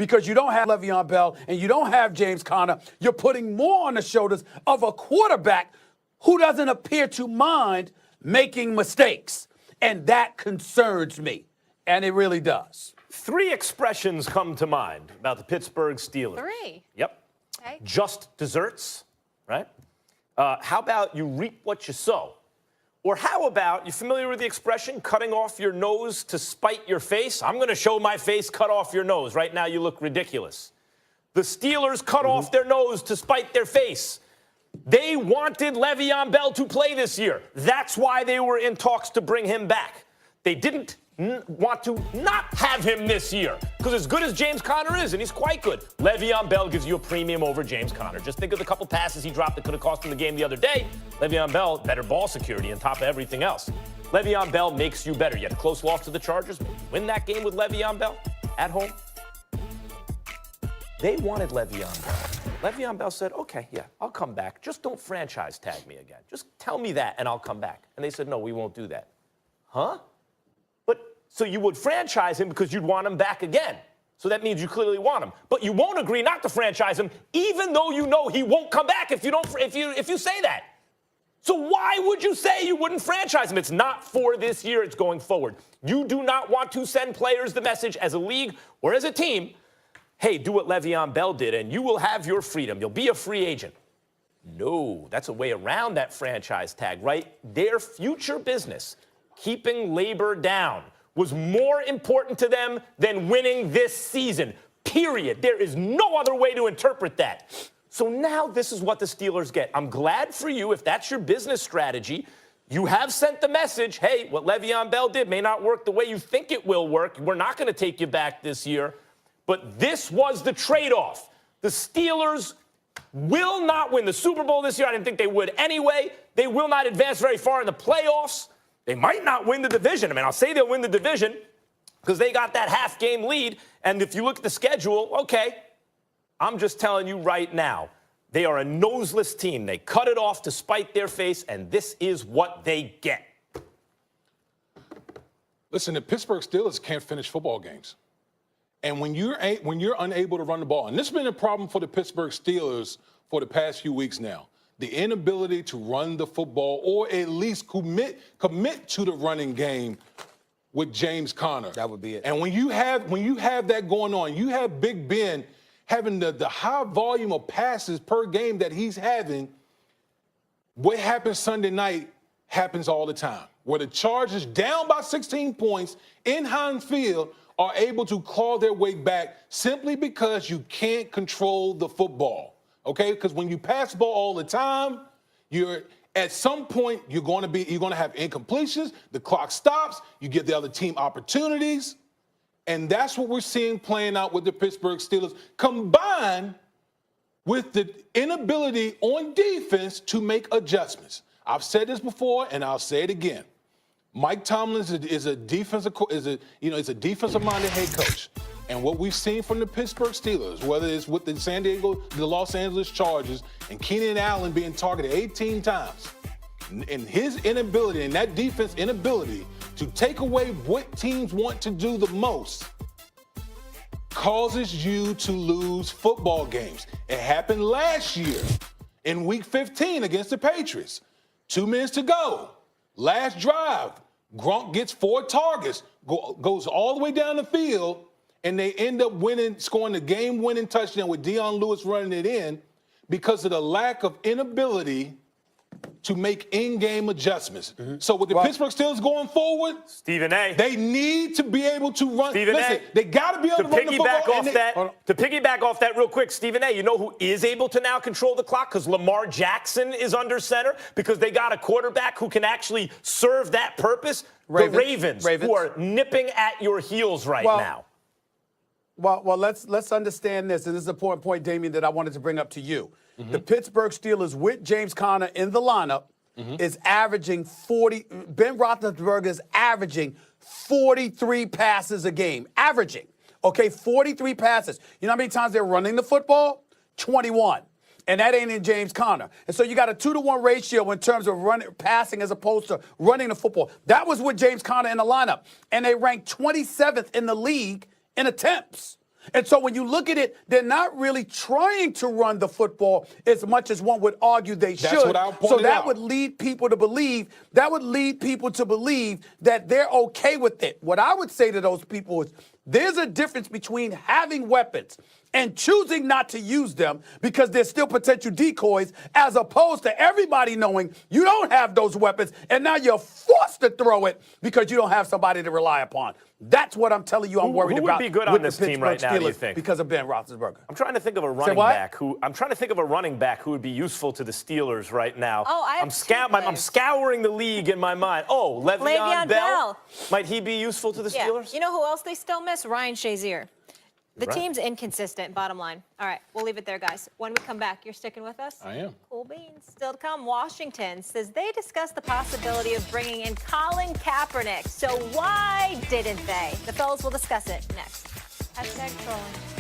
because you don't have Le'Veon Bell and you don't have James Conner. You're putting more on the shoulders of a quarterback who doesn't appear to mind making mistakes. And that concerns me. And it really does. 3 expressions come to mind about the Pittsburgh Steelers. 3? Yep. Okay. Just desserts, right? How about you reap what you sow? Or how about, you familiar with the expression, cutting off your nose to spite your face? I'm going to show my face, cut off your nose. Right now you look ridiculous. The Steelers cut off their nose to spite their face. They wanted Le'Veon Bell to play this year. That's why they were in talks to bring him back. They didn't want to not have him this year, because as good as James Conner is, and he's quite good, Le'Veon Bell gives you a premium over James Conner. Just think of the couple passes he dropped that could have cost him the game the other day. Le'Veon Bell, better ball security on top of everything else. Le'Veon Bell makes you better. You had a close loss to the Chargers. Win that game with Le'Veon Bell at home. They wanted Le'Veon Bell. Le'Veon Bell said, okay, yeah, I'll come back. Just don't franchise tag me again. Just tell me that and I'll come back. And they said, no, we won't do that. Huh? So you would franchise him because you'd want him back again. So that means you clearly want him. But you won't agree not to franchise him, even though you know he won't come back if you say that. So why would you say you wouldn't franchise him? It's not for this year, it's going forward. You do not want to send players the message as a league or as a team, hey, do what Le'Veon Bell did and you will have your freedom. You'll be a free agent. No, that's a way around that franchise tag, right? Their future business, keeping labor down, was more important to them than winning this season, period. There is no other way to interpret that. So now this is what the Steelers get. I'm glad for you if that's your business strategy. You have sent the message, hey, what Le'Veon Bell did may not work the way you think it will work. We're not going to take you back this year. But this was the trade-off. The Steelers will not win the Super Bowl this year. I didn't think they would anyway. They will not advance very far in the playoffs. They might not win the division. I mean, I'll say they'll win the division because they got that half-game lead. And if you look at the schedule, okay, I'm just telling you right now, they are a noseless team. They cut it off to spite their face, and this is what they get. Listen, the Pittsburgh Steelers can't finish football games. And when you're unable to run the ball, and this has been a problem for the Pittsburgh Steelers for the past few weeks now, the inability to run the football or at least commit to the running game with James Conner. That would be it. And when you have that going on, you have Big Ben having the high volume of passes per game that he's having. What happens Sunday night happens all the time, where the Chargers, down by 16 points in Heinz Field, are able to claw their way back simply because you can't control the football. Okay, because when you pass the ball all the time, at some point you're going to have incompletions. The clock stops. You give the other team opportunities, and that's what we're seeing playing out with the Pittsburgh Steelers, combined with the inability on defense to make adjustments. I've said this before, and I'll say it again. Mike Tomlin is a defensive-minded head coach. And what we've seen from the Pittsburgh Steelers, whether it's with the Los Angeles Chargers, and Keenan Allen being targeted 18 times, and his inability and that defense inability to take away what teams want to do the most causes you to lose football games. It happened last year in Week 15 against the Patriots. 2 minutes to go. Last drive, Gronk gets 4 targets, goes all the way down the field, and they end up scoring the game-winning touchdown with Deion Lewis running it in because of the lack of inability to make in-game adjustments. So with the Pittsburgh Steelers going forward, Stephen A. They need to be able to run. Stephen Listen, A. They got to be able to run the football. To piggyback off that real quick, Stephen A., you know who is able to now control the clock? Because Lamar Jackson is under center, because they got a quarterback who can actually serve that purpose. The Ravens. Who are nipping at your heels right now. Well, let's understand this, and this is an important point, Damian, that I wanted to bring up to you. The Pittsburgh Steelers with James Conner in the lineup is averaging 40. Ben Roethlisberger is averaging 43 passes a game. Averaging, okay, 43 passes. You know how many times they're running the football? 21. And that ain't in James Conner. And so you got a 2-to-1 ratio in terms of passing as opposed to running the football. That was with James Conner in the lineup. And they ranked 27th in the league in attempts. And so when you look at it, they're not really trying to run the football as much as one would argue they should. That's what I so pointed that out. would lead people to believe that they're okay with it. What I would say to those people is there's a difference between having weapons and choosing not to use them because they're still potential decoys, as opposed to everybody knowing you don't have those weapons and now you're forced to throw it because you don't have somebody to rely upon. That's what I'm telling you I'm worried who would about be good with on the this team Pittsburgh right now, do you Steelers think? because of Ben Roethlisberger. I'm trying to think of a running what? back who would be useful to the Steelers right now. Oh, I'm scouring the league in my mind. Oh, Le'Veon Bell. Bell. Might he be useful to the Yeah. Steelers? You know who else they still miss? Ryan Shazier. The Right. team's inconsistent, bottom line. All right, we'll leave it there, guys. When we come back, you're sticking with us? I am. Cool beans. Still to come, Washington says they discussed the possibility of bringing in Colin Kaepernick. So why didn't they? The fellas will discuss it next. #trolling.